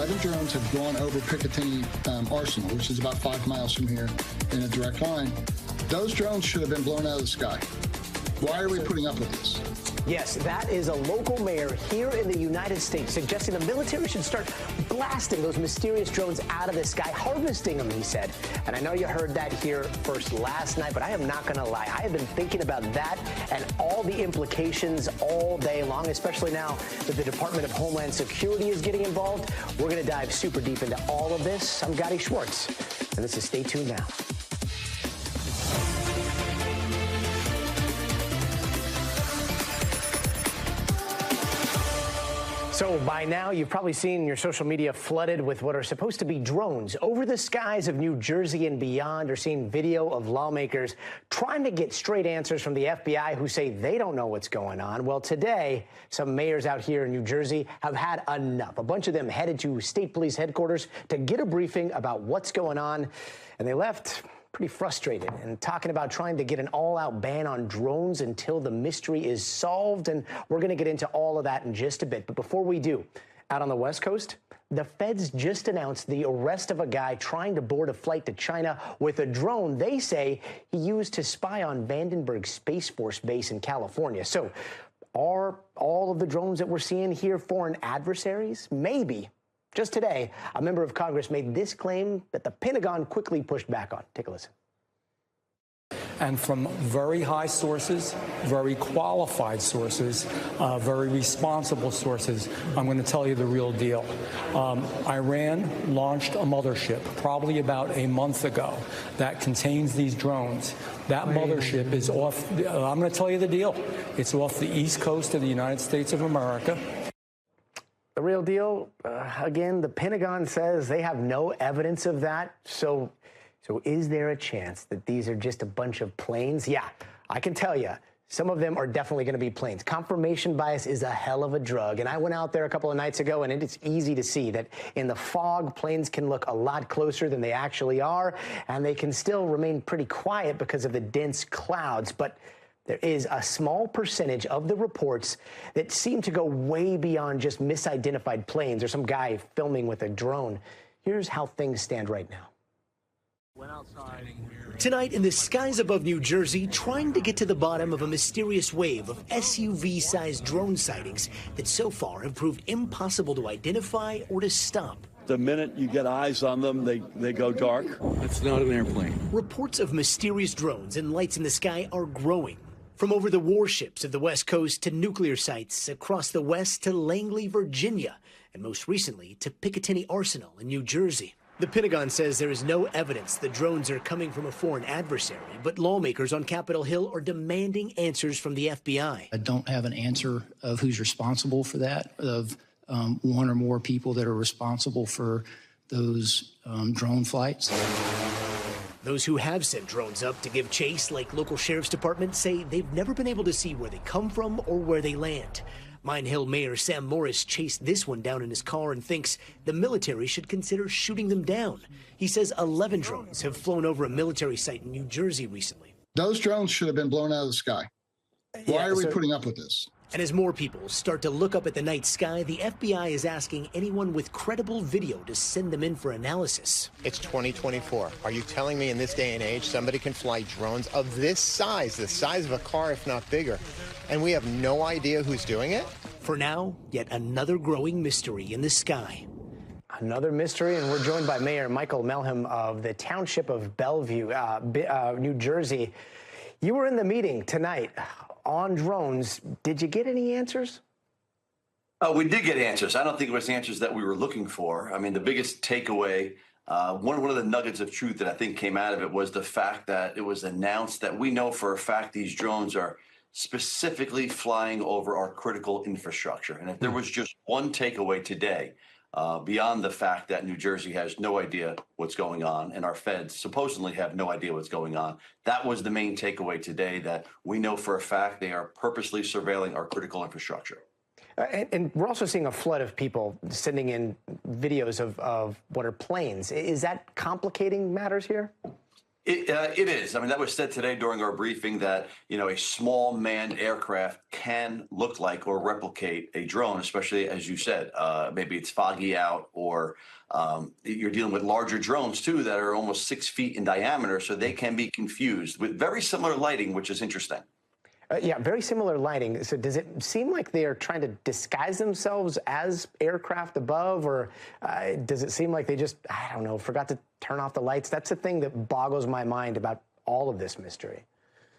11 drones have gone over Picatinny Arsenal, which is about 5 miles from here in a direct line. Those drones should have been blown out of the sky. Why are we putting up with this? Yes, that is a local mayor here in the United States suggesting the military should start blasting those mysterious drones out of the sky, harvesting them, he said. And I know you heard that here first last night, but I am not going to lie. I have been thinking about that and all the implications all day long, especially now that the Department of Homeland Security is getting involved. We're going to dive super deep into all of this. I'm Gadi Schwartz, and this is Stay Tuned Now. So by now, you've probably seen your social media flooded with what are supposed to be drones over the skies of New Jersey and beyond, or seen video of lawmakers trying to get straight answers from the FBI who say they don't know what's going on. Well, today, some mayors out here in New Jersey have had enough. A bunch of them headed to state police headquarters to get a briefing about what's going on, and they left pretty frustrated and talking about trying to get an all-out ban on drones until the mystery is solved. And we're going to get into all of that in just a bit. But before we do, out on the West Coast, the feds just announced the arrest of a guy trying to board a flight to China with a drone they say he used to spy on Vandenberg Space Force Base in California. So are all of the drones that we're seeing here foreign adversaries? Maybe. Just today, a member of Congress made this claim that the Pentagon quickly pushed back on. Take a listen. And from very high sources, very qualified sources, very responsible sources, I'm going to tell you the real deal. Iran launched a mothership probably about a month ago that contains these drones. That mothership is off, I'm going to tell you the deal. It's off the east coast of the United States of America. The real deal, again, the Pentagon says they have no evidence of that. So is there a chance that these are just a bunch of planes? Yeah, I can tell you, some of them are definitely going to be planes. Confirmation bias is a hell of a drug. And I went out there a couple of nights ago, and it's easy to see that in the fog, planes can look a lot closer than they actually are, and they can still remain pretty quiet because of the dense clouds. But there is a small percentage of the reports that seem to go way beyond just misidentified planes or some guy filming with a drone. Here's how things stand right now. Tonight in the skies above New Jersey, trying to get to the bottom of a mysterious wave of SUV-sized drone sightings that so far have proved impossible to identify or to stop. The minute you get eyes on them, they go dark. It's not an airplane. Reports of mysterious drones and lights in the sky are growing. From over the warships of the West Coast to nuclear sites across the West to Langley, Virginia, and most recently to Picatinny Arsenal in New Jersey. The Pentagon says there is no evidence the drones are coming from a foreign adversary, but lawmakers on Capitol Hill are demanding answers from the FBI. I don't have an answer of who's responsible for that, of one or more people that are responsible for those drone flights. Those who have sent drones up to give chase, like local sheriff's departments, say they've never been able to see where they come from or where they land. Mine Hill Mayor Sam Morris chased this one down in his car and thinks the military should consider shooting them down. He says 11 drones have flown over a military site in New Jersey recently. Those drones should have been blown out of the sky. Why are we putting up with this? And as more people start to look up at the night sky, the FBI is asking anyone with credible video to send them in for analysis. It's 2024. Are you telling me in this day and age somebody can fly drones of this size, the size of a car, if not bigger, and we have no idea who's doing it? For now, yet another growing mystery in the sky. Another mystery, and we're joined by Mayor Michael Melham of the Township of Bellevue, New Jersey. You were in the meeting tonight on drones. Did you get any answers? We did get answers. I don't think it was answers that we were looking for. I mean, the biggest takeaway, one of the nuggets of truth that I think came out of it was the fact that it was announced that we know for a fact these drones are specifically flying over our critical infrastructure. And if there was just one takeaway today, beyond the fact that New Jersey has no idea what's going on and our feds supposedly have no idea what's going on, that was the main takeaway today, that we know for a fact they are purposely surveilling our critical infrastructure. And we're also seeing a flood of people sending in videos of what are planes. Is that complicating matters here? It is. I mean, that was said today during our briefing that, a small manned aircraft can look like or replicate a drone, especially as you said, maybe it's foggy out or you're dealing with larger drones too that are almost 6 feet in diameter. So they can be confused with very similar lighting, which is interesting. Yeah, very similar lighting. So does it seem like they are trying to disguise themselves as aircraft above, or does it seem like they just, I don't know, forgot to turn off the lights? That's the thing that boggles my mind about all of this mystery.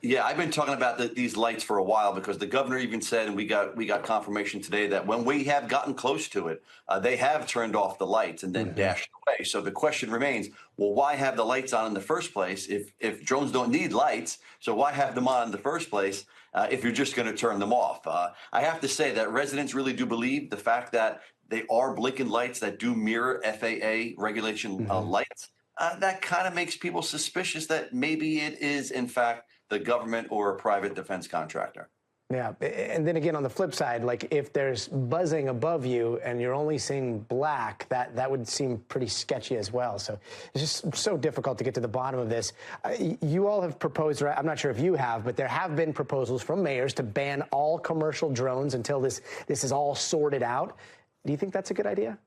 Yeah, I've been talking about these lights for a while because the governor even said, and we got confirmation today that when we have gotten close to it, they have turned off the lights and then dashed away. So the question remains, well, why have the lights on in the first place if drones don't need lights? So why have them on in the first place if you're just going to turn them off? I have to say that residents really do believe the fact that they are blinking lights that do mirror FAA regulation lights. That kind of makes people suspicious that maybe it is, in fact, the government or a private defense contractor. Yeah, and then again, on the flip side, like if there's buzzing above you and you're only seeing black, that would seem pretty sketchy as well. So it's just so difficult to get to the bottom of this. You all have proposed, or I'm not sure if you have, but there have been proposals from mayors to ban all commercial drones until this is all sorted out. Do you think that's a good idea?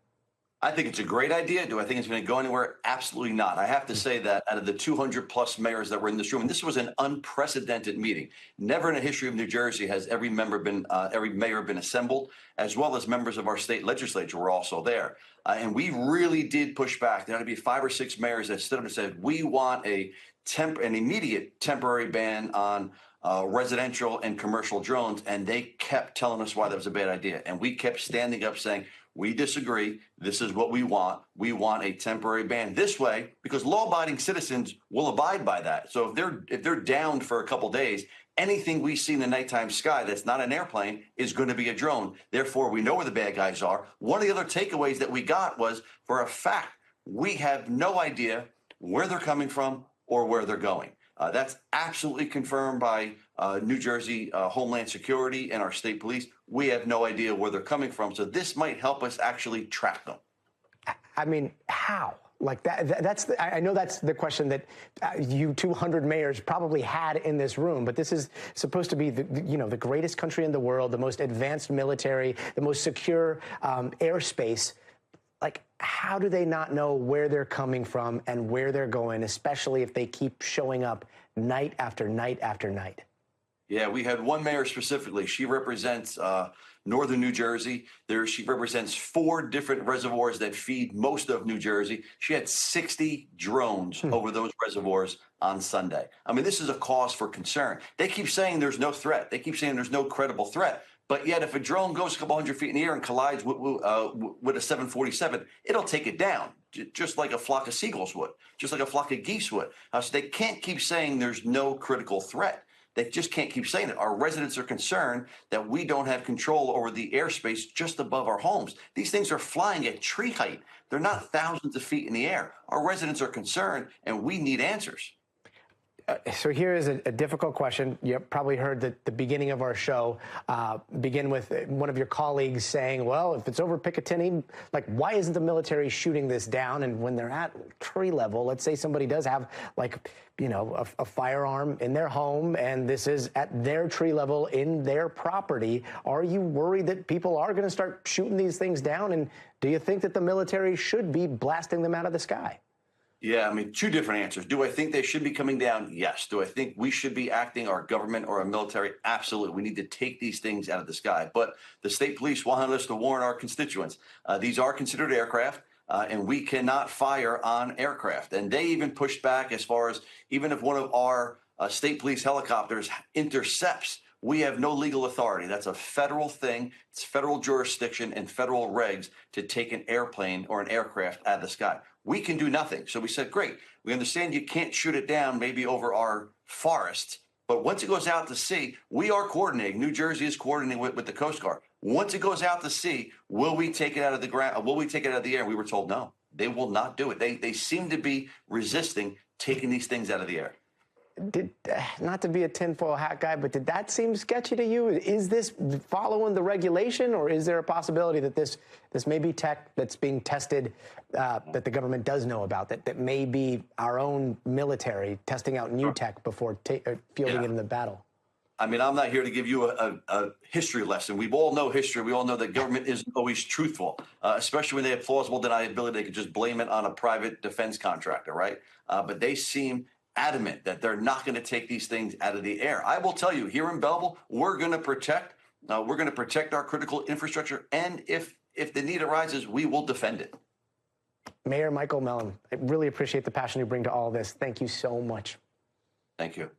I think it's a great idea. Do I think it's going to go anywhere? Absolutely not. I have to say that out of the 200 plus mayors that were in this room, and this was an unprecedented meeting. Never in the history of New Jersey has every mayor been assembled, as well as members of our state legislature were also there. And we really did push back. There had to be 5 or 6 mayors that stood up and said, we want an immediate temporary ban on residential and commercial drones. And they kept telling us why that was a bad idea. And we kept standing up saying, we disagree. This is what we want. We want a temporary ban this way because law-abiding citizens will abide by that. So if they're downed for a couple days, anything we see in the nighttime sky that's not an airplane is going to be a drone. Therefore, we know where the bad guys are. One of the other takeaways that we got was, for a fact, we have no idea where they're coming from or where they're going. That's absolutely confirmed by New Jersey Homeland Security and our state police. We have no idea where they're coming from. So this might help us actually track them. I mean, how? Like I know that's the question that you 200 mayors probably had in this room, but this is supposed to be the greatest country in the world, the most advanced military, the most secure airspace. Like, how do they not know where they're coming from and where they're going, especially if they keep showing up night after night after night? Yeah, we had one mayor specifically. She represents northern New Jersey. She represents 4 different reservoirs that feed most of New Jersey. She had 60 drones over those reservoirs on Sunday. I mean, this is a cause for concern. They keep saying there's no threat. They keep saying there's no credible threat. But yet, if a drone goes a couple hundred feet in the air and collides with a 747, it'll take it down, just like a flock of seagulls would, just like a flock of geese would. So they can't keep saying there's no critical threat. They just can't keep saying it. Our residents are concerned that we don't have control over the airspace just above our homes. These things are flying at tree height. They're not thousands of feet in the air. Our residents are concerned, and we need answers. So here is a difficult question. You probably heard the beginning of our show begin with one of your colleagues saying, well, if it's over Picatinny, like, why isn't the military shooting this down? And when they're at tree level, let's say somebody does have, like, a firearm in their home and this is at their tree level in their property, are you worried that people are going to start shooting these things down? And do you think that the military should be blasting them out of the sky? Yeah, I mean, 2 different answers. Do I think they should be coming down? Yes. Do I think we should be acting, our government or our military? Absolutely. We need to take these things out of the sky. But the state police wanted us to warn our constituents. These are considered aircraft, and we cannot fire on aircraft. And they even pushed back as far as even if one of our state police helicopters intercepts, we have no legal authority. That's a federal thing. It's federal jurisdiction and federal regs to take an airplane or an aircraft out of the sky. We can do nothing. So we said, great, we understand you can't shoot it down maybe over our forests, but once it goes out to sea, we are coordinating. New Jersey is coordinating with the Coast Guard. Once it goes out to sea, will we take it out of the ground? Will we take it out of the air? We were told no, they will not do it. They seem to be resisting taking these things out of the air. not to be a tinfoil hat guy, but did that seem sketchy to you? Is this following the regulation, or is there a possibility that this may be tech that's being tested that the government does know about, that may be our own military testing out new tech before fielding it in the battle? I mean, I'm not here to give you a history lesson. We all know history. We all know that government isn't always truthful, especially when they have plausible deniability. They could just blame it on a private defense contractor, right? But they seem adamant that they're not going to take these things out of the air. I will tell you, here in Belleville, we're going to protect our critical infrastructure, and if the need arises, we will defend it. Mayor Michael Mellon, I really appreciate the passion you bring to all this. Thank you so much. Thank you.